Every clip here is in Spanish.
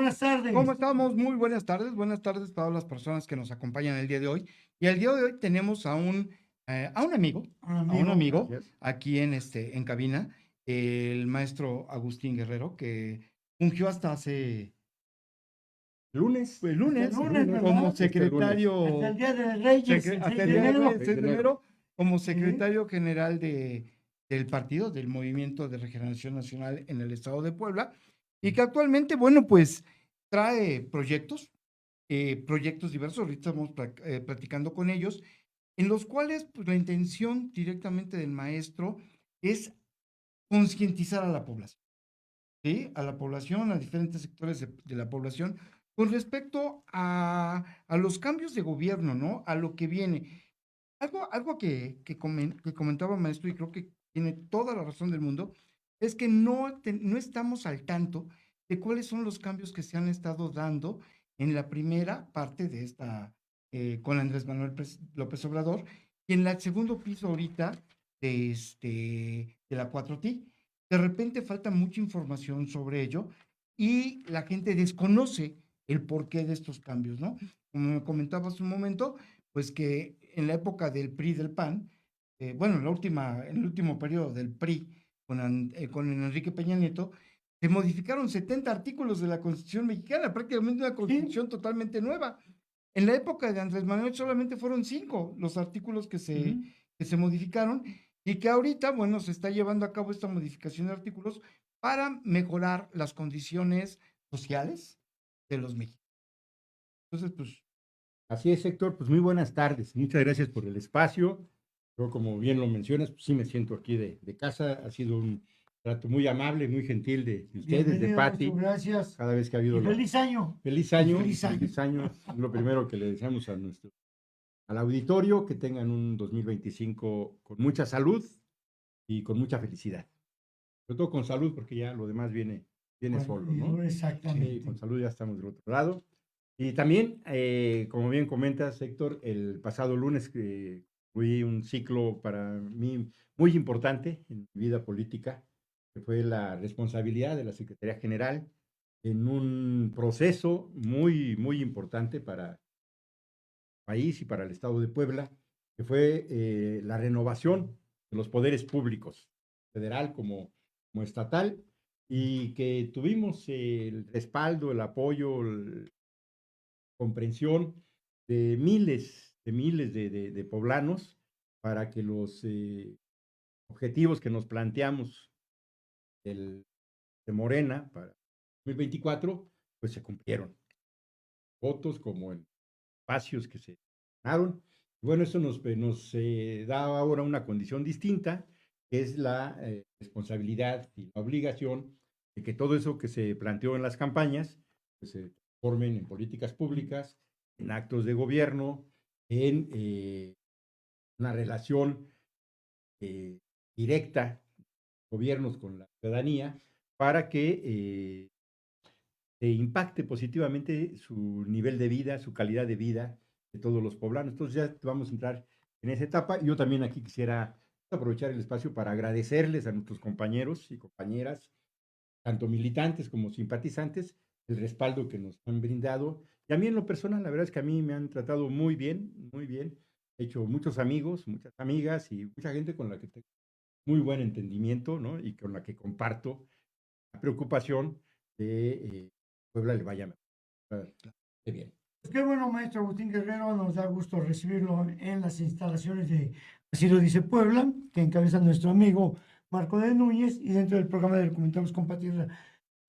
buenas tardes. ¿Cómo estamos? Muy buenas tardes para todas las personas que nos acompañan el día de hoy. Y el día de hoy tenemos a un amigo, Gracias. aquí en cabina, el maestro Agustín Guerrero, que fungió hasta hace Lunes. el lunes ¿verdad? como Hasta secretario, Hasta el Día de Reyes, el hasta 6 el de día de enero. hoy, 6 de enero, como Sí. secretario general del partido, del Movimiento de Regeneración Nacional en el estado de Puebla, y que actualmente, bueno, pues trae proyectos diversos, ahorita estamos platicando con ellos, en los cuales pues, la intención directamente del maestro es concientizar a la población, ¿sí? A la población, a diferentes sectores de la población, con respecto a los cambios de gobierno, ¿no? A lo que viene. Algo que comentaba el maestro, y creo que tiene toda la razón del mundo, es que no estamos al tanto de cuáles son los cambios que se han estado dando en la primera parte de con Andrés Manuel López Obrador, y en el segundo piso ahorita de la 4T. De repente falta mucha información sobre ello y la gente desconoce el porqué de estos cambios, ¿no? Como me comentaba hace un momento, pues que en la época del PRI del PAN, bueno, en el último periodo del PRI con Enrique Peña Nieto, se modificaron 70 artículos de la Constitución mexicana, prácticamente una constitución totalmente nueva. En la época de Andrés Manuel solamente fueron 5 los artículos que se modificaron y que ahorita, bueno, se está llevando a cabo esta modificación de artículos para mejorar las condiciones sociales de los mexicanos. Entonces, pues, Así es, Héctor. Pues muy buenas tardes. Muchas gracias por el espacio. Yo, como bien lo mencionas, pues sí me siento aquí de casa. Ha sido un trato muy amable, muy gentil de ustedes, de Bienvenido, Pati. gracias. Cada vez que ha habido Y feliz año. Feliz año. Feliz año. Feliz año. Es lo primero que le deseamos al auditorio, que tengan un 2025 con mucha salud y con mucha felicidad. Sobre todo con salud, porque ya lo demás viene solo, ¿no? Exactamente. Sí, con salud ya estamos del otro lado. Y también, como bien comentas, Héctor, el pasado lunes fui un ciclo para mí muy importante en mi vida política, que fue la responsabilidad de la Secretaría General en un proceso muy, muy importante para el país y para el Estado de Puebla, que fue la renovación de los poderes públicos, federal como estatal, y que tuvimos el respaldo, el apoyo, comprensión de miles de poblanos para que los objetivos que nos planteamos de Morena para 2024, pues se cumplieron. Votos como en espacios que se ganaron. Bueno, eso nos da ahora una condición distinta, que es la responsabilidad y la obligación de que todo eso que se planteó en las campañas, pues se transformen en políticas públicas, en actos de gobierno, en una relación eh, directa, gobiernos con la ciudadanía, para que impacte positivamente su nivel de vida, su calidad de vida de todos los poblanos. Entonces ya vamos a entrar en esa etapa. Yo también aquí quisiera aprovechar el espacio para agradecerles a nuestros compañeros y compañeras, tanto militantes como simpatizantes, el respaldo que nos han brindado. Y a mí en lo personal, la verdad es que a mí me han tratado muy bien, muy bien. He hecho muchos amigos, muchas amigas y mucha gente con la que tengo muy buen entendimiento, ¿no? Y con la que comparto la preocupación de Puebla le vaya mejor. Bien. Pues qué bueno, maestro Agustín Guerrero, nos da gusto recibirlo en las instalaciones de Así lo dice Puebla, que encabeza nuestro amigo Marco de Núñez, y dentro del programa de Documentamos con Patria.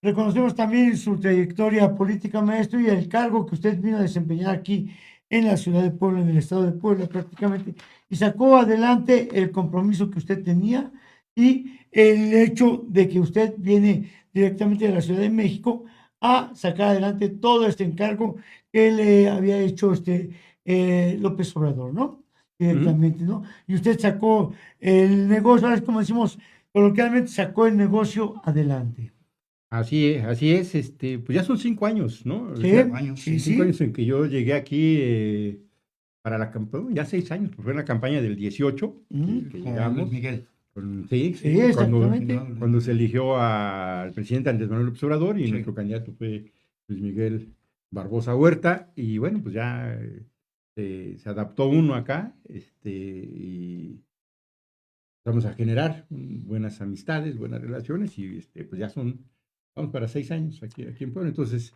Reconocemos también su trayectoria política, maestro, y el cargo que usted vino a desempeñar aquí en la ciudad de Puebla, en el estado de Puebla prácticamente, y sacó adelante el compromiso que usted tenía y el hecho de que usted viene directamente de la Ciudad de México a sacar adelante todo este encargo que le había hecho López Obrador, ¿no? Directamente, ¿no? Y usted sacó el negocio, ahora es como decimos coloquialmente, sacó el negocio adelante. Así es, pues ya son 5 años, ¿no? Sí, sí, 5 años en que yo llegué aquí para la campaña, ya 6 años, pues fue en la campaña del 18 que con llegamos. Luis Miguel. Sí, Sí, exactamente. cuando se eligió al presidente Andrés Manuel López Obrador y Sí. nuestro candidato fue Luis Miguel Barbosa Huerta, y bueno, pues ya se adaptó uno acá, y vamos a generar buenas amistades, buenas relaciones, y pues ya vamos para 6 años aquí en Puebla. Entonces,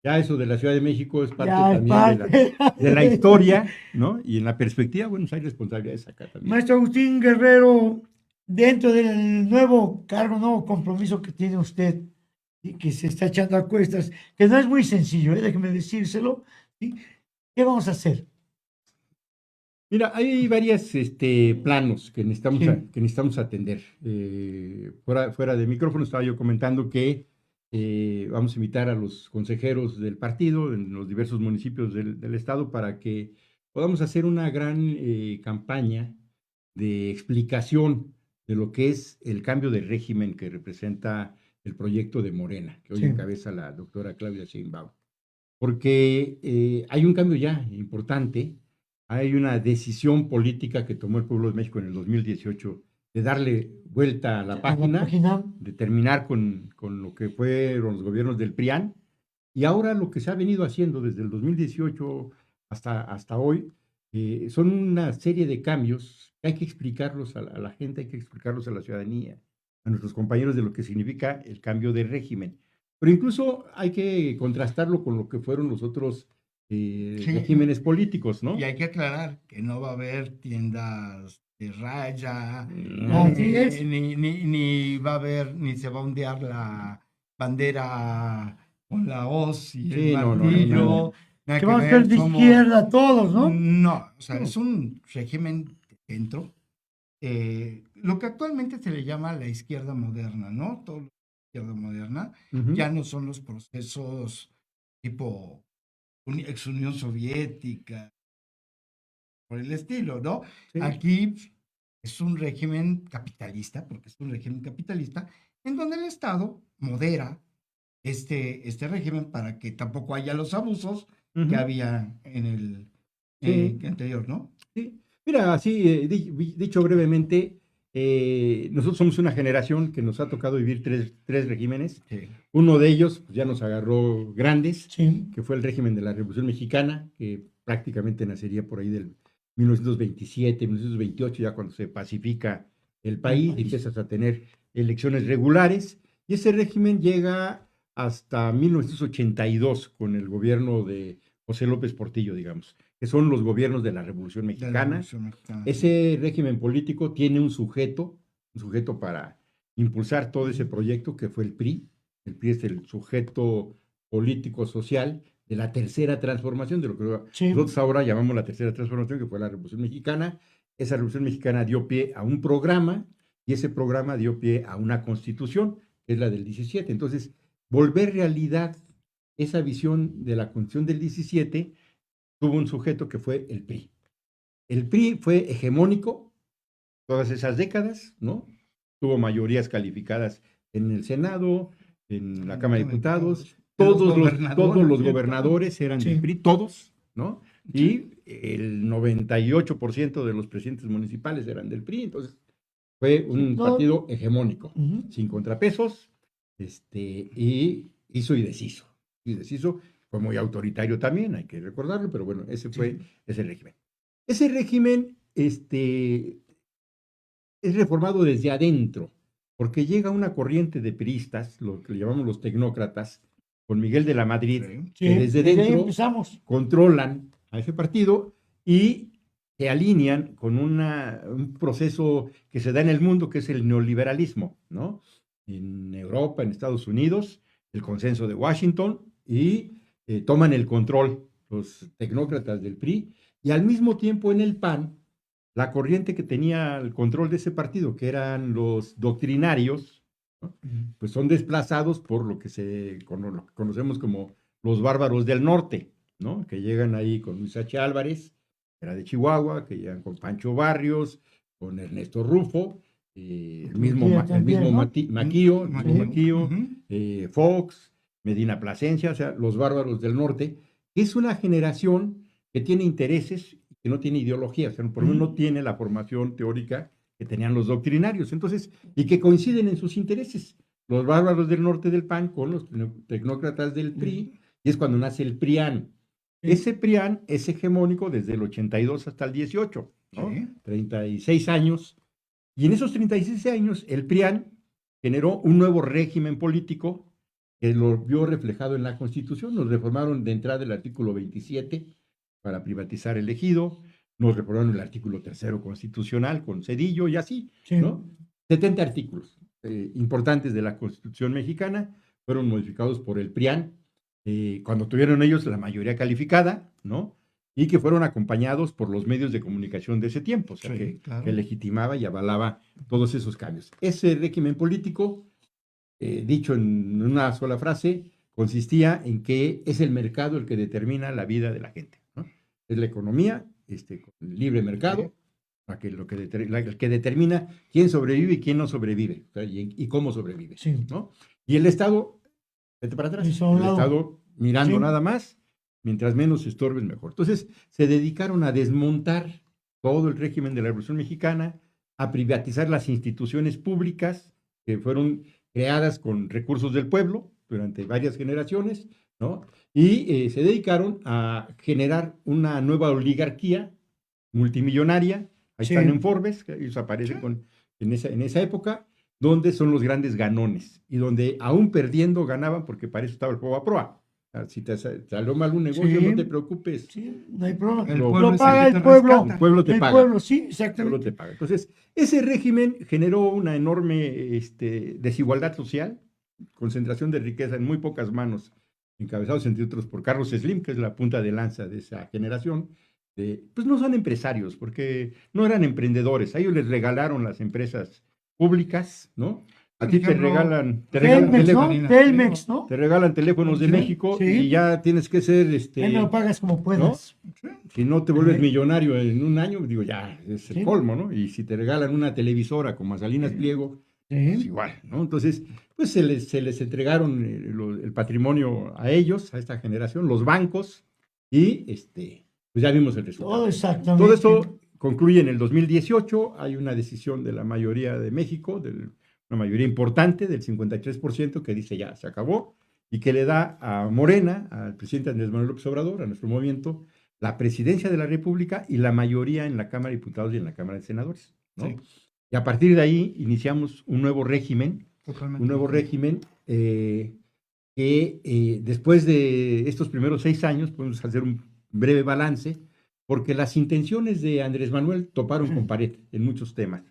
ya eso de la Ciudad de México es parte Ya es también parte. de la historia, ¿no? Y en la perspectiva, bueno, pues hay responsabilidades acá también. Maestro Agustín Guerrero, dentro del nuevo cargo, nuevo compromiso que tiene usted y que se está echando a cuestas, que no es muy sencillo, déjeme decírselo, ¿sí? ¿Qué vamos a hacer? Mira, hay varios planos que necesitamos, Sí. que necesitamos atender. Fuera de micrófono estaba yo comentando que vamos a invitar a los consejeros del partido en los diversos municipios del estado para que podamos hacer una gran campaña de explicación de lo que es el cambio de régimen que representa el proyecto de Morena, que hoy Sí. encabeza la doctora Claudia Sheinbaum. Porque hay un cambio ya importante. Hay una decisión política que tomó el pueblo de México en el 2018 de darle vuelta a la página, de terminar con lo que fueron los gobiernos del PRIAN. Y ahora lo que se ha venido haciendo desde el 2018 hasta hoy son una serie de cambios que hay que explicarlos a la gente, hay que explicarlos a la ciudadanía, a nuestros compañeros de lo que significa el cambio de régimen. Pero incluso hay que contrastarlo con lo que fueron los otros regímenes políticos, ¿no? Y hay que aclarar que no va a haber tiendas de raya, Así es. ni va a haber, ni se va a ondear la bandera con la hoz y Sí, el no, martillo. Nada Que vamos a ser de izquierda todos, ¿no? No, o sea, No. es un régimen de centro. Lo que actualmente se le llama la izquierda moderna, ¿no? Todo lo que es izquierda moderna Ujú. ya no son los procesos tipo ex Unión Soviética, por el estilo, ¿no? Sí. Aquí es un régimen capitalista, porque es un régimen capitalista, en donde el Estado modera este régimen para que tampoco haya los abusos Ujú. que había en el Sí. anterior, ¿no? Sí. Mira, así dicho brevemente, nosotros somos una generación que nos ha tocado vivir tres regímenes. Sí. Uno de ellos pues, ya nos agarró grandes, Sí. que fue el régimen de la Revolución Mexicana, que prácticamente nacería por ahí del 1927, 1928, ya cuando se pacifica el país y empiezas a tener elecciones regulares. Y ese régimen llega hasta 1982 con el gobierno de José López Portillo, digamos, que son los gobiernos de la Revolución De la Mexicana. Revolución Mexicana, sí. Ese régimen político tiene un sujeto para impulsar todo ese proyecto que fue el PRI. El PRI es el sujeto político social de la tercera transformación, de lo que Sí. nosotros ahora llamamos la tercera transformación, que fue la Revolución Mexicana. Esa Revolución Mexicana dio pie a un programa y ese programa dio pie a una constitución, que es la del 17. Entonces, volver realidad esa visión de la constitución del 17 tuvo un sujeto que fue el PRI. El PRI fue hegemónico todas esas décadas, ¿no? Tuvo mayorías calificadas en el Senado, en la Cámara de Diputados. Todos los gobernadores eran del PRI, todos, ¿no? Y el 98% de los presidentes municipales eran del PRI. Entonces, fue un partido hegemónico, sin contrapesos, y hizo y deshizo. Fue muy autoritario también, hay que recordarlo, pero bueno, ese fue ese régimen. Ese régimen es reformado desde adentro, porque llega una corriente de priistas, lo que le llamamos los tecnócratas, con Miguel de la Madrid, que desde dentro controlan a ese partido y se alinean con un proceso que se da en el mundo, que es el neoliberalismo, ¿no? En Europa, en Estados Unidos, el consenso de Washington, y toman el control los tecnócratas del PRI, y al mismo tiempo en el PAN, la corriente que tenía el control de ese partido, que eran los doctrinarios, ¿no? Pues son desplazados por lo que conocemos como los bárbaros del norte, ¿no? Que llegan ahí con Luis H. Álvarez, que era de Chihuahua, que llegan con Pancho Barrios, con Ernesto Rufo, el mismo Maquío, Fox, Medina Plasencia, o sea, los bárbaros del norte, que es una generación que tiene intereses, que no tiene ideología, o sea, por lo menos no tiene la formación teórica que tenían los doctrinarios, entonces, y que coinciden en sus intereses, los bárbaros del norte del PAN con los tecnócratas del PRI, y es cuando nace el PRIAN. Sí. Ese PRIAN es hegemónico desde el 82 hasta el 18, ¿no? Sí. 36 años. Y en esos 36 años, el PRIAN generó un nuevo régimen político que lo vio reflejado en la Constitución. Nos reformaron de entrada el artículo 27 para privatizar el ejido, nos reformaron el artículo 3 constitucional con Zedillo y así, Sí. ¿no? 70 artículos importantes de la Constitución mexicana fueron modificados por el PRIAN, cuando tuvieron ellos la mayoría calificada, ¿no? Y que fueron acompañados por los medios de comunicación de ese tiempo, o sea, Sí, claro. que legitimaba y avalaba todos esos cambios. Ese régimen político, dicho en una sola frase, consistía en que es el mercado el que determina la vida de la gente, ¿no? Es la economía, con el libre mercado, el que determina quién sobrevive y quién no sobrevive, o sea, y cómo sobrevive, Sí. ¿no? Y el Estado, vete para atrás, Hizo a un el lado. Estado mirando Sí. nada más, mientras menos estorbes mejor. Entonces, se dedicaron a desmontar todo el régimen de la Revolución Mexicana, a privatizar las instituciones públicas que fueron creadas con recursos del pueblo durante varias generaciones, ¿no? Y se dedicaron a generar una nueva oligarquía multimillonaria. Ahí Sí. están en Forbes, que ellos aparecen en esa época, donde son los grandes ganones y donde aún perdiendo ganaban porque para eso estaba el juego a proa. O sea, si te salió mal un negocio, Sí. no te preocupes. Sí, no hay problema. El Lo pueblo Lo es el paga que el te pueblo. rescata. El pueblo te El paga. pueblo, sí, El pueblo exactamente. te paga. Entonces, ese régimen generó una enorme desigualdad social, concentración de riqueza en muy pocas manos, encabezados entre otros por Carlos Slim, que es la punta de lanza de esa generación. Pues no son empresarios, porque no eran emprendedores. A ellos les regalaron las empresas públicas, ¿no? A Por ti te ejemplo, regalan Telmex, teléfonos, ¿no? Telmex, ¿no? te regalan teléfonos de Sí, México sí. y ya tienes que ser Ahí me lo pagas como puedas. si no te vuelves Sí. millonario en un año, digo, ya es el Sí. colmo, ¿no? Y si te regalan una televisora como a Salinas Pliego, pues Sí. igual, ¿no? Entonces, pues se les entregaron el patrimonio a ellos, a esta generación, los bancos, y pues ya vimos el resultado. Todo exactamente. Todo esto concluye en el 2018, hay una decisión de la mayoría de México, una mayoría importante del 53%, que dice ya, se acabó, y que le da a Morena, al presidente Andrés Manuel López Obrador, a nuestro movimiento, la presidencia de la República y la mayoría en la Cámara de Diputados y en la Cámara de Senadores, ¿no? Sí. Y a partir de ahí iniciamos un nuevo régimen, Totalmente. que después de estos primeros 6 años podemos hacer un breve balance, porque las intenciones de Andrés Manuel toparon con pared en muchos temas.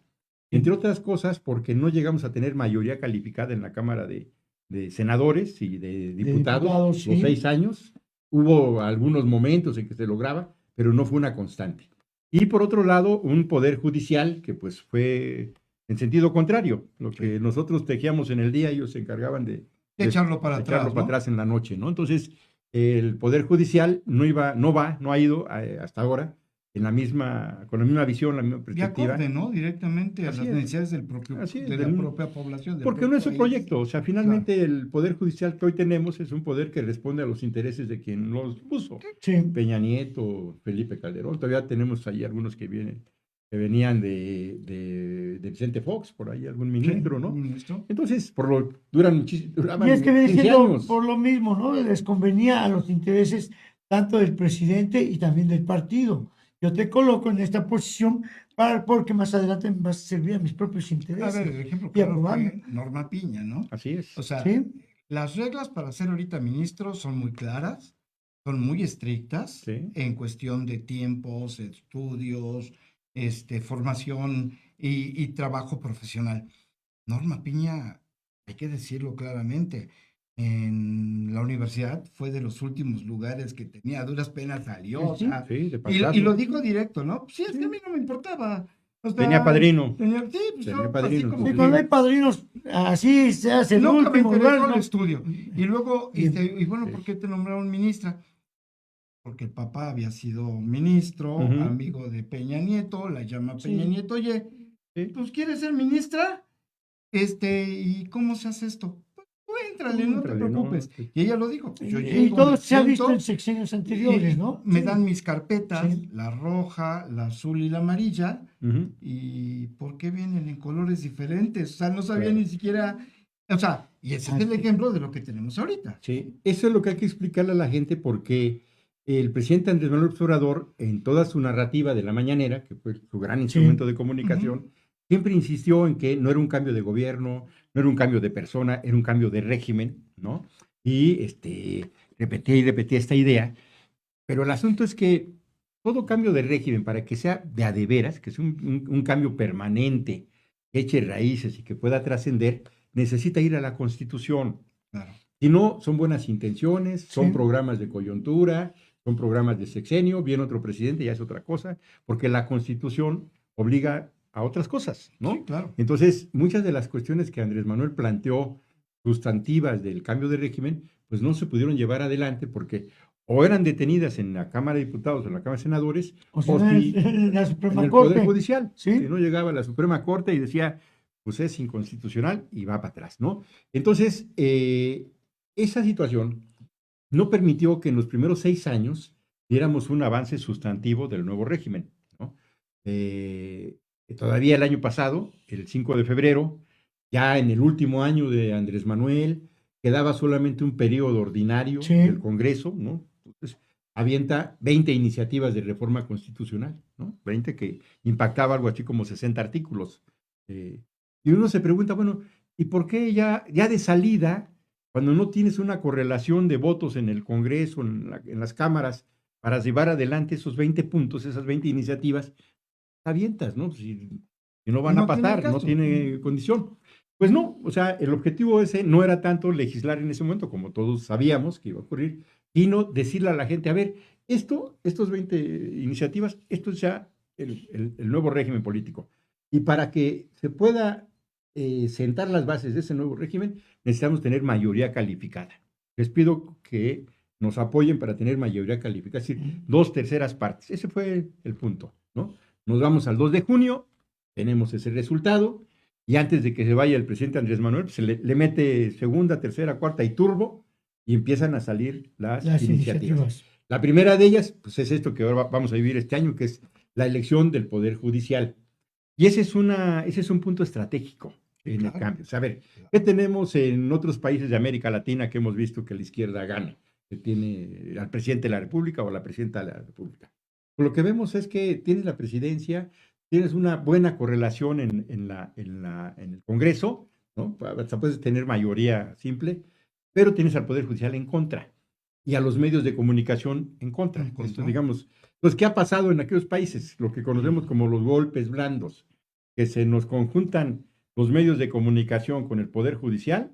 Entre otras cosas, porque no llegamos a tener mayoría calificada en la Cámara de Senadores y de diputados sí. los 6 años. Hubo algunos momentos en que se lograba, pero no fue una constante. Y por otro lado, un poder judicial que pues fue en sentido contrario. Lo que nosotros tejíamos en el día, ellos se encargaban de echarlo para atrás, ¿no? atrás en la noche, ¿no? Entonces, el poder judicial no ha ido hasta ahora con la misma visión, la misma De perspectiva. acorde, ¿no? Directamente a Así las es. necesidades Así es, de la propia población. del Porque no propio es su país. proyecto, o sea, finalmente el poder judicial que hoy tenemos es un poder que responde a los intereses de quien los puso. Sí. Peña Nieto, Felipe Calderón, todavía tenemos ahí algunos que venían de Vicente Fox, por ahí algún ministro, ¿no? Ministro. Entonces, duraban Y es que viene 15 siendo años. por lo mismo, ¿no? Les convenía a los intereses tanto del presidente y también del partido. Yo te coloco en esta posición porque más adelante me vas a servir a mis propios A intereses. ver, el ejemplo Y claro aprobarme. fue Norma Piña, ¿no? Así es. O sea, Sí. las reglas para ser ahorita ministro son muy claras, son muy estrictas Sí. en cuestión de tiempos, estudios, formación y trabajo profesional. Norma Piña, hay que decirlo claramente, en la universidad fue de los últimos lugares que tenía, a duras penas salió, o Sí, sea, Sí, de y pasarlo. lo dijo directo, ¿no? Sí, es que a mí no me importaba. O sea, Tenía padrino. sí, pues Tenía yo, padrino, así como Sí, sí. cuando hay padrinos, así se hace el nunca me último interesó lugar, el ¿no? estudio. Y luego, y bueno, Sí. ¿por qué te nombraron ministra? Porque el papá había sido ministro, Ujú. amigo de Peña Nieto, la llama Sí. Peña Nieto, oye, Sí. pues ¿quieres ser ministra? ¿Y cómo se hace esto? Pues tú éntrale, no te Éntrale, ¿no? preocupes. Y ella lo dijo, pues yo Y llego, todo me se ha visto siento, en sexenios anteriores, y ¿no? me Sí. dan mis carpetas, Sí. la roja, la azul y la amarilla, Ujú. y ¿por qué vienen en colores diferentes? O sea, no sabía Claro. ni siquiera O sea, y ese es el ejemplo de lo que tenemos ahorita. Sí, eso es lo que hay que explicarle a la gente porque el presidente Andrés Manuel López Obrador, en toda su narrativa de la mañanera, que fue su gran instrumento de comunicación, siempre insistió en que no era un cambio de gobierno, no era un cambio de persona, era un cambio de régimen, ¿no? Y repetía esta idea, pero el asunto es que todo cambio de régimen, para que sea de a de veras, que sea un cambio permanente, que eche raíces y que pueda trascender, necesita ir a la Constitución. Claro. Si no, son buenas intenciones, son Sí. programas de coyuntura, son programas de sexenio, viene otro presidente, ya es otra cosa, porque la Constitución obliga a otras cosas, ¿no? Sí, claro. Entonces, muchas de las cuestiones que Andrés Manuel planteó sustantivas del cambio de régimen, pues no se pudieron llevar adelante porque o eran detenidas en la Cámara de Diputados o en la Cámara de Senadores, O sea, si la en Suprema el Corte. Poder Judicial. Sí. Si no llegaba a la Suprema Corte y decía, pues es inconstitucional y va para atrás, ¿no? Entonces, esa situación no permitió que en los primeros 6 años diéramos un avance sustantivo del nuevo régimen, ¿no? Todavía el año pasado, el 5 de febrero, ya en el último año de Andrés Manuel, quedaba solamente un periodo ordinario Sí. del Congreso, ¿no? Entonces, avienta 20 iniciativas de reforma constitucional, ¿no? 20 que impactaba algo así como 60 artículos. Y uno se pregunta, bueno, ¿y por qué ya de salida, cuando no tienes una correlación de votos en el Congreso, en las cámaras, para llevar adelante esos 20 puntos, esas 20 iniciativas, avientas, ¿no? Si no van a No tiene pasar, no caso. tiene condición. Pues no, o sea, el objetivo ese no era tanto legislar en ese momento, como todos sabíamos que iba a ocurrir, sino decirle a la gente, a ver, estos 20 iniciativas, esto es ya el nuevo régimen político. Y para que se pueda sentar las bases de ese nuevo régimen, necesitamos tener mayoría calificada. Les pido que nos apoyen para tener mayoría calificada, es decir, 2/3 partes. Ese fue el punto, ¿no? Nos vamos al 2 de junio, tenemos ese resultado, y antes de que se vaya el presidente Andrés Manuel, pues, se le mete segunda, tercera, cuarta y turbo, y empiezan a salir las iniciativas. La primera de ellas, pues es esto que ahora vamos a vivir este año, que es la elección del Poder Judicial. Y ese es un punto estratégico en el cambio. O sea, a ver, ¿qué tenemos en otros países de América Latina que hemos visto que la izquierda gana? Que tiene al presidente de la República o la presidenta de la República. Lo que vemos es que tienes la presidencia, tienes una buena correlación en el Congreso, ¿no? Hasta puedes tener mayoría simple, pero tienes al Poder Judicial en contra y a los medios de comunicación en contra. Entonces, digamos, pues, ¿qué ha pasado en aquellos países? Lo que conocemos como los golpes blandos, que se nos conjuntan los medios de comunicación con el Poder Judicial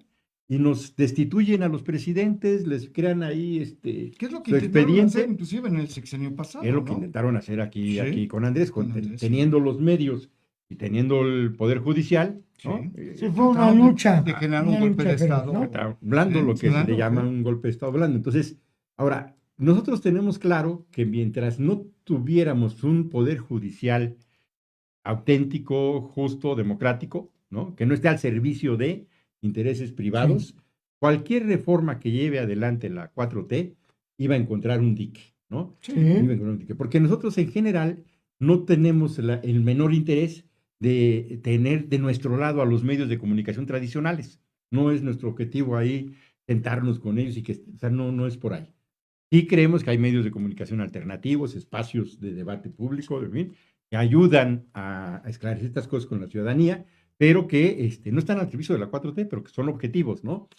y nos destituyen a los presidentes, les crean ahí ¿Qué es lo que su intentaron expediente. hacer inclusive en el sexenio pasado? Es lo que ¿no? intentaron hacer aquí, Sí, aquí con Andrés, con Andrés, teniendo los medios y teniendo el Poder Judicial, ¿no? Sí. Sí, fue una Trataron lucha. de generar una un golpe lucha de feroz, Estado. ¿no? Está blando, Sí, lo que se blando, le llama sí. un golpe de Estado blando. Entonces, ahora, nosotros tenemos claro que mientras no tuviéramos un Poder Judicial auténtico, justo, democrático, ¿no? Que no esté al servicio de intereses privados, cualquier reforma que lleve adelante la 4T iba a encontrar un dique, ¿no? Sí. Iba a encontrar un dique. Porque nosotros en general no tenemos el menor interés de tener de nuestro lado a los medios de comunicación tradicionales. No es nuestro objetivo ahí sentarnos con ellos y que, o sea, no es por ahí. Y creemos que hay medios de comunicación alternativos, espacios de debate público, en fin, que ayudan a esclarecer estas cosas con la ciudadanía, pero que no están al servicio de la 4T, pero que son objetivos, ¿no?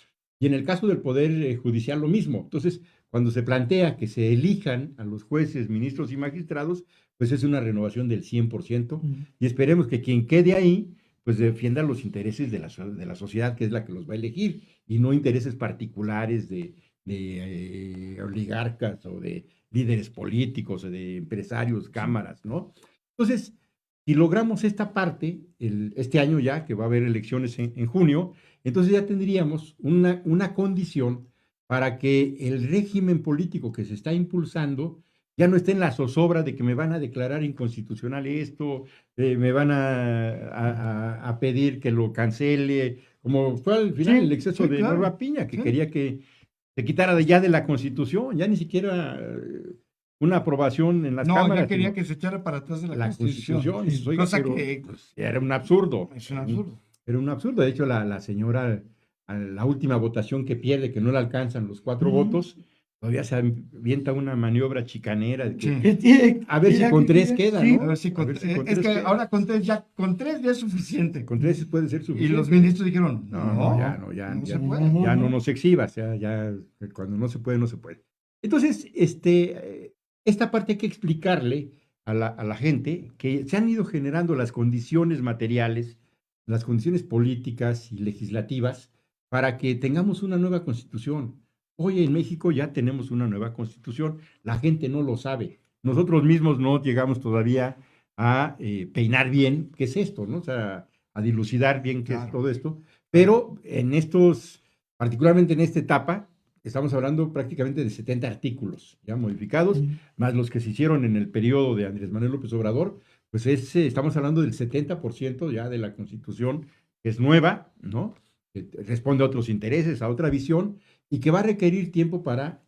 Y en el caso del Poder Judicial lo mismo. Entonces, cuando se plantea que se elijan a los jueces, ministros y magistrados, pues es una renovación del 100%, y esperemos que quien quede ahí, pues defienda los intereses de la sociedad, que es la que los va a elegir, y no intereses particulares de oligarcas o de líderes políticos o de empresarios, cámaras, ¿no? Entonces, si logramos esta parte, este año ya, que va a haber elecciones en junio, entonces ya tendríamos una condición para que el régimen político que se está impulsando ya no esté en la zozobra de que me van a declarar inconstitucional esto, me van a pedir que lo cancele, como fue al final el exceso de claro, Norma Piña, que quería que se quitara ya de la Constitución, ya ni siquiera una aprobación en las cámaras. No, ya quería que se echara para atrás de la Constitución. Sí, oiga, Cosa pero, que pues, era un absurdo. es un absurdo. Era un absurdo. De hecho, la señora a la última votación que pierde, que no le alcanzan los 4 votos, todavía se avienta una maniobra chicanera. De que, Sí. Que tiene- a ver si mira con que 3 tiene- queda, sí. ¿no? A ver si con, A ver si con es 3 que queda. ahora con tres ya es suficiente. Con 3 puede ser Y suficiente. los ministros dijeron, No, ya no ya se puede. ya no nos exhibas, ya cuando no se puede, no se puede. Entonces, esta parte hay que explicarle a la gente que se han ido generando las condiciones materiales, las condiciones políticas y legislativas para que tengamos una nueva constitución. Hoy en México ya tenemos una nueva constitución, la gente no lo sabe. Nosotros mismos no llegamos todavía a peinar bien qué es esto, ¿no? O sea, a dilucidar bien qué es Claro. todo esto. Pero particularmente en esta etapa, estamos hablando prácticamente de 70 artículos ya modificados, más los que se hicieron en el periodo de Andrés Manuel López Obrador, pues estamos hablando del 70% ya de la Constitución, que es nueva, ¿no? Que responde a otros intereses, a otra visión, y que va a requerir tiempo para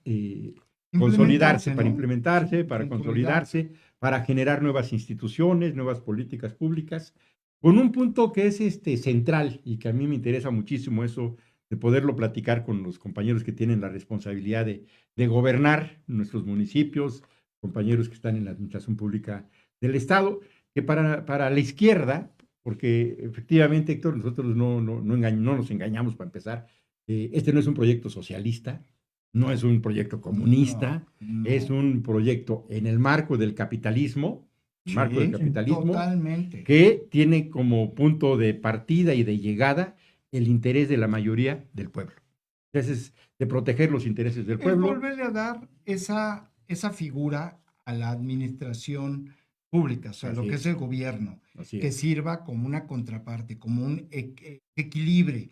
consolidarse, para ¿no? implementarse, Sí, para consolidarse. consolidarse, para generar nuevas instituciones, nuevas políticas públicas, con un punto que es central y que a mí me interesa muchísimo eso, de poderlo platicar con los compañeros que tienen la responsabilidad de gobernar nuestros municipios, compañeros que están en la administración pública del Estado, que para la izquierda, porque efectivamente, Héctor, nosotros no nos engañamos para empezar, este no es un proyecto socialista, no es un proyecto comunista, No. es un proyecto en el marco del capitalismo, Sí, totalmente. que tiene como punto de partida y de llegada el interés de la mayoría del pueblo. Entonces, de proteger los intereses del Es pueblo. volverle a dar esa figura a la administración pública, o sea, Así lo que es. es el gobierno, Así que es. sirva como una contraparte, como un equilibrio.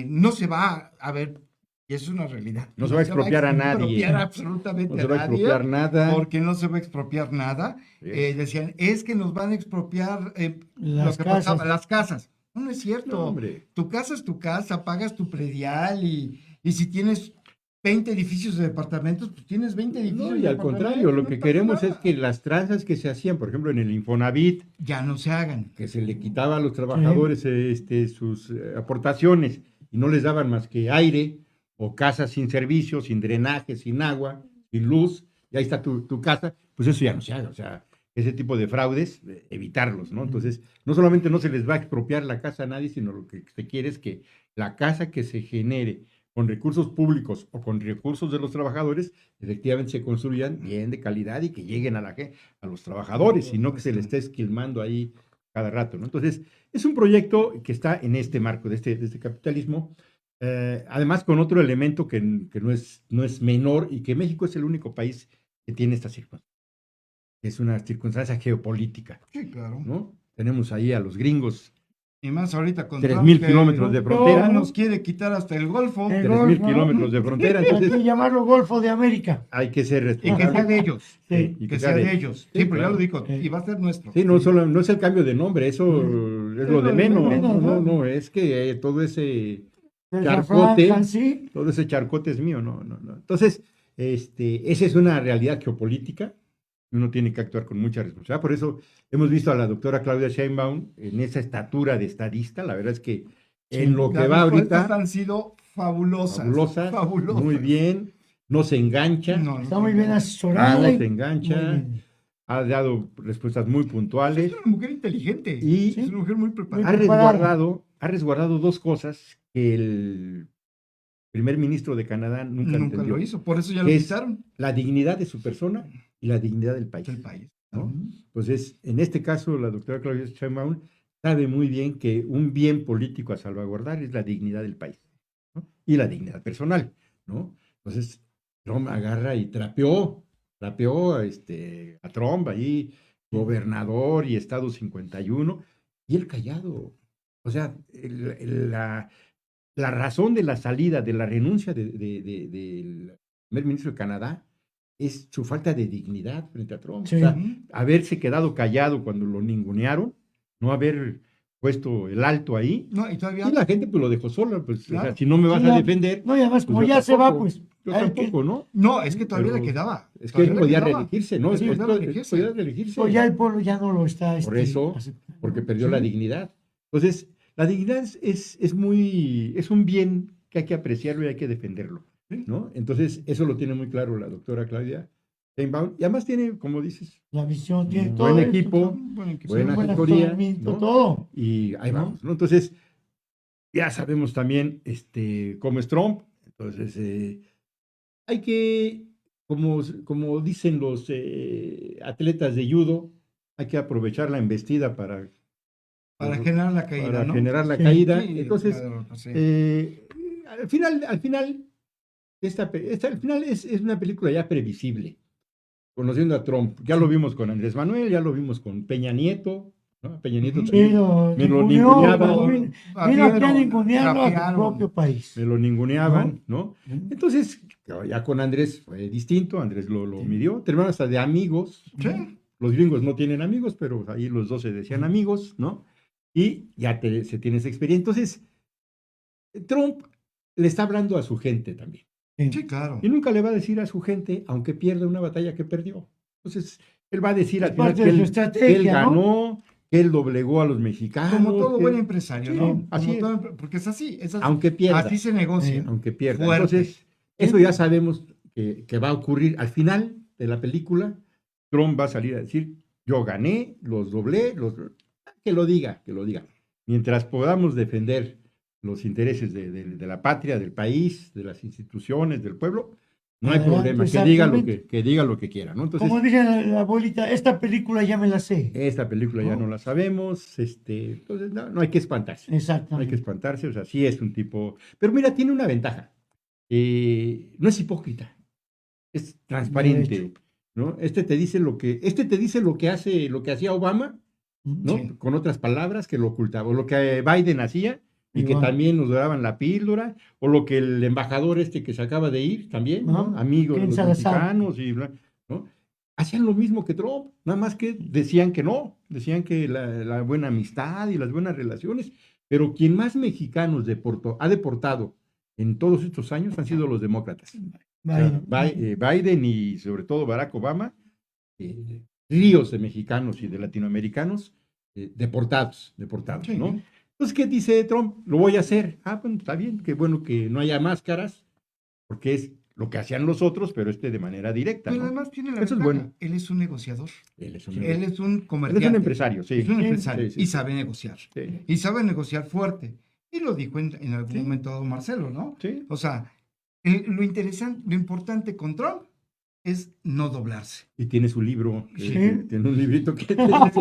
No se va a ver, y eso es una realidad. No se va a expropiar a nadie. Expropiar absolutamente No se va a nadie, expropiar nada. porque no se va a expropiar nada. Es. Decían, es que nos van a expropiar Las lo que pasaba, casas. las casas. No es cierto. No, hombre. Tu casa es tu casa, pagas tu predial y si tienes 20 edificios de departamentos, pues tienes 20 edificios No, de y al departamentos. contrario, lo no que pasa queremos nada. es que las tranzas que se hacían, por ejemplo, en el Infonavit, ya no se hagan. que se le quitaba a los trabajadores sus aportaciones y no les daban más que aire o casas sin servicio, sin drenaje, sin agua, sin luz, y ahí está tu casa, pues eso ya no se haga, o sea, ese tipo de fraudes, evitarlos, ¿no? Entonces, no solamente no se les va a expropiar la casa a nadie, sino lo que se quiere es que la casa que se genere con recursos públicos o con recursos de los trabajadores, efectivamente se construyan bien de calidad y que lleguen a los trabajadores, y no que se les esté esquilmando ahí cada rato, ¿no? Entonces, es un proyecto que está en este marco de este capitalismo, además con otro elemento que no es menor y que México es el único país que tiene esta circunstancia. Es una circunstancia geopolítica, Sí, claro. ¿no? Tenemos ahí a los gringos, Y más ahorita con 3,000 Trump, kilómetros de que frontera, ya nos quiere quitar hasta el Golfo. 3,000 Golfo, kilómetros de frontera, Hay entonces que llamarlo Golfo de América. hay que ser Y que responsables. sea de ellos. Sí. Y Que sea de ellos. Sí, pero ya claro. lo dijo. Sí. Y va a ser nuestro. Sí, no es el cambio de nombre, eso es lo de menos. No, es que todo ese El charcote, Zafrán, sí. todo ese charcote es mío, no. Entonces, esa es una realidad geopolítica. Uno tiene que actuar con mucha responsabilidad. Por eso hemos visto a la doctora Claudia Sheinbaum en esa estatura de estadista. La verdad es que en lo que Las va respuestas ahorita, han sido fabulosas. fabulosas, muy bien, no se engancha, No, Está muy bien asesorada. no y- se engancha, muy bien. ha dado respuestas muy puntuales. Es una mujer inteligente. Y- es una mujer muy Ha preparada. resguardado dos cosas que el primer ministro de Canadá nunca Nunca entendió. lo hizo. Por eso ya lo Es quitaron la dignidad de su persona y la dignidad del país. del país. ¿No? Entonces, en este caso, la doctora Claudia Sheinbaum sabe muy bien que un bien político a salvaguardar es la dignidad del país, ¿no? Y la dignidad personal, ¿no? Entonces, Trump agarra y trapeó a Trump ahí, gobernador y Estado 51, y él callado. O sea, la razón de la salida, de la renuncia del primer ministro de Canadá es su falta de dignidad frente a Trump. Sí. O sea, haberse quedado callado cuando lo ningunearon, no haber puesto el alto ahí, No, y todavía. y la gente pues lo dejó solo, pues, Claro. o sea, si no me vas Sí, a ya. defender, No, y además, como pues yo ya se va, tampoco. pues. yo hay que- tampoco, ¿no? No, es que todavía Pero le quedaba. Es que él Todavía le podía quedaba. reelegirse, ¿no? Sí, podía reelegirse. Podía reelegirse. Pues ya el pueblo ya no lo está. Por eso, aceptando. porque perdió Sí. la dignidad. Entonces, la dignidad es un bien que hay que apreciarlo y hay que defenderlo, ¿no? Entonces, eso lo tiene muy claro la doctora Claudia Sheinbaum, y además tiene, como dices, La visión tiene un todo buen esto, equipo, ¿no? Bueno, que buena Buen asesoría, asesoramiento, ¿no? todo. Y ahí ¿no? vamos, ¿no? Entonces, ya sabemos también cómo es Trump. Entonces, hay que, como dicen los atletas de judo, hay que aprovechar la embestida para generar la caída, para ¿no? generar la Sí. caída. Sí, Entonces, la derrota, sí. al final, al final es una película ya previsible, conociendo a Trump. Ya lo vimos con Andrés Manuel, ya lo vimos con Peña Nieto, ¿no? Peña Nieto Ujú. Sí, también lo me lo ninguneó, ninguneaban, vino aquí a Barrieron, ningunearlo a su trapearon. propio país. me lo ninguneaban, ¿no? ¿no? Entonces, ya con Andrés fue distinto, Andrés lo Sí. midió, terminaron hasta de amigos. Sí. Los gringos no tienen amigos, pero ahí los dos se decían amigos, ¿no? Y ya se tiene esa experiencia. Entonces, Trump le está hablando a su gente también. Sí, claro. Y nunca le va a decir a su gente, aunque pierda una batalla que perdió. Entonces, él va a decir Es al final parte que de su él estrategia, ¿no? ganó, que él doblegó a los mexicanos. Como todo que- buen empresario, Sí, ¿no? así Como es. todo, porque es así, Aunque pierda. así se negocia. Aunque pierda. Fuerte. Entonces, eso ya sabemos que va a ocurrir. Al final de la película, Trump va a salir a decir, yo gané, los doblé, que lo diga, que lo diga. Mientras podamos defender los intereses de la patria, del país, de las instituciones, del pueblo, no hay Adelante, problema, exactamente. que diga lo que quiera, ¿no? Entonces, Como dice la abuelita, esta película ya me la sé. esta película ya no la sabemos, entonces no hay que espantarse. No hay que Exactamente. espantarse, o sea, sí es un tipo. Pero mira, tiene una ventaja. No es hipócrita, es transparente, ¿no? Este te dice lo que hace, lo que hacía Obama, ¿no? Sí. Con otras palabras, que lo ocultaba, o lo que Biden hacía, y que Igual. también nos daban la píldora, o lo que el embajador que se acaba de ir también, ¿no? Ajá. Amigo de Ken los Salazar. mexicanos, ¿no? Hacían lo mismo que Trump, nada más que decían que no, decían que la buena amistad y las buenas relaciones, pero quien más mexicanos ha deportado en todos estos años han sido los demócratas. O sea, Biden y sobre todo Barack Obama, ríos de mexicanos y de latinoamericanos deportados, Sí. ¿no? Entonces, ¿qué dice Trump? Lo voy a hacer. Bueno, está bien, qué bueno que no haya máscaras, porque es lo que hacían los otros, pero de manera directa, Pero ¿no? además tiene la Eso es ventaja. bueno. Él es un negociador. Él es un Él es un Él es comerciante. un empresario, sí. Es un Sí, empresario sí, y sí. sabe negociar. Sí. Y sabe negociar fuerte. Y lo dijo en algún Sí. momento dado Marcelo, ¿no? Sí. O sea, lo interesante, lo importante con Trump es no doblarse. Y tiene su libro, Sí. tiene un librito que te dice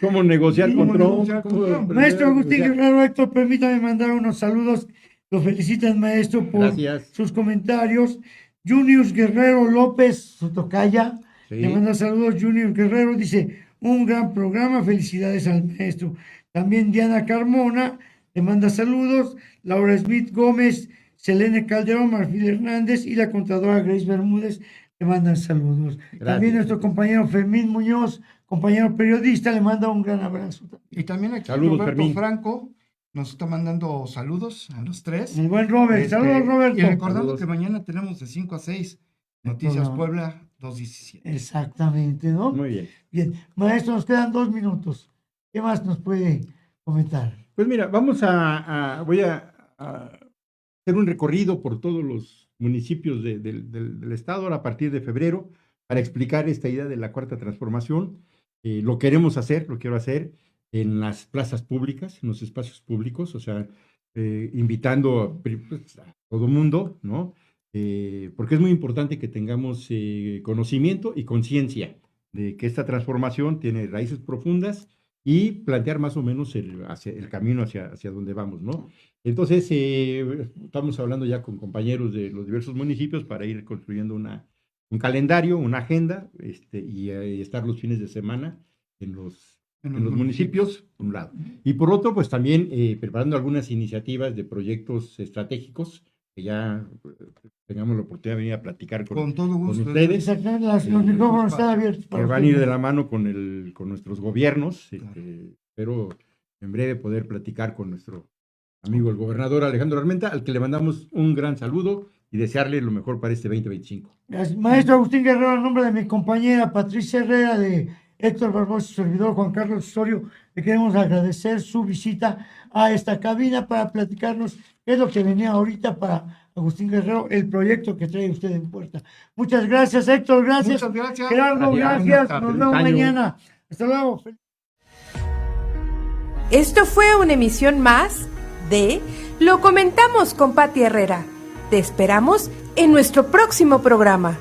cómo negociar con Cómo Trump. negociar con Trump. Maestro Agustín negociar. Guerrero, Héctor, permítame mandar unos saludos. Lo felicitan, maestro, por Gracias. sus comentarios. Junius Guerrero López, su tocaya, Sí. le manda saludos. Junior Guerrero dice, un gran programa, felicidades al maestro. También Diana Carmona le manda saludos. Laura Smith Gómez, Selene Calderón, Marfil Hernández y la contadora Grace Bermúdez le mandan saludos. También nuestro compañero Fermín Muñoz, compañero periodista, le manda un gran abrazo. Y también aquí Saludos, Roberto Fermín. Franco nos está mandando saludos a los tres. El buen Robert. Saludos, Roberto. Y recordando Saludos. que mañana tenemos de 5 a 6 Noticias programa. Puebla 217. Exactamente, ¿no? Muy bien. Bien, maestro, nos quedan 2 minutos. ¿Qué más nos puede comentar? Pues mira, voy a hacer un recorrido por todos los municipios del estado ahora a partir de febrero para explicar esta idea de la cuarta transformación. Lo quiero hacer en las plazas públicas, en los espacios públicos, o sea, invitando pues, a todo mundo, ¿no? Porque es muy importante que tengamos conocimiento y conciencia de que esta transformación tiene raíces profundas y plantear más o menos el camino hacia donde vamos, ¿no? Entonces, estamos hablando ya con compañeros de los diversos municipios para ir construyendo un calendario, una agenda, y estar los fines de semana en los municipios, por un lado. Y por otro, pues también preparando algunas iniciativas de proyectos estratégicos que ya tengamos la oportunidad de venir a platicar con todo gusto. ustedes. Exactamente, los micrófonos están abiertos. Que van a ir de la mano con nuestros gobiernos. Espero en breve poder platicar con nuestro amigo el gobernador Alejandro Armenta, al que le mandamos un gran saludo y desearle lo mejor para este 2025. Gracias. Maestro Agustín Guerrero, en nombre de mi compañera Patricia Herrera de Héctor Barbosa, su servidor Juan Carlos Osorio, le queremos agradecer su visita a esta cabina para platicarnos qué es lo que venía ahorita para Agustín Guerrero, el proyecto que trae usted en puerta. Muchas gracias, Héctor, gracias. Muchas gracias. Gerardo, Adiós. gracias. Buenas Nos tardes. vemos Año. mañana. Hasta luego. Esto fue una emisión más de Lo Comentamos con Pati Herrera. Te esperamos en nuestro próximo programa.